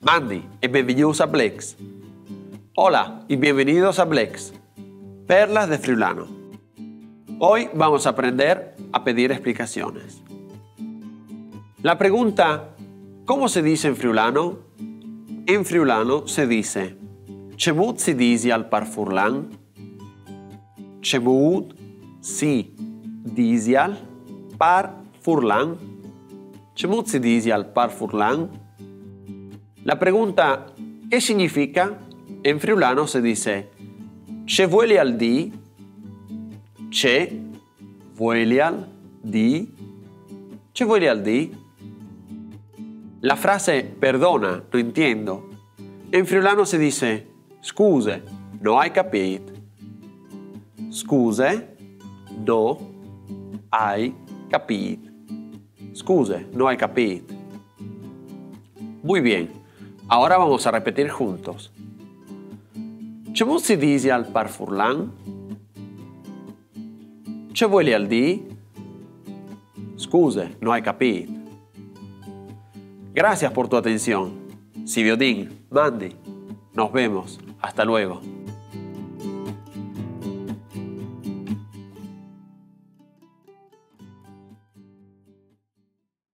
Mandy e benvenuti a Blex. Hola y bienvenidos a Blex, Perlas de Friulano. Hoy vamos a aprender a pedir explicaciones. La pregunta, ¿cómo se dice en friulano? En friulano se dice "Chemut si disi al par furlan?" Chemut si disi al par furlan? Chemut si disi al par furlan? La pregunta, ¿qué significa? En friulano se dice "Che vueli al di?" Che vueli al di? Che vueli al di? La frase "perdona, no entiendo", en friulano se dice "Scuse, no hai capito". Scuse, no hai capito. Scuse, no hai capito. Muy bien. Ahora vamos a repetir juntos. Chemut si disi al par furlan? Che vueli al di? Scuse, no hai capito. Gracias por tu atención. Sibiodin, Mandy. Nos vemos. Hasta luego.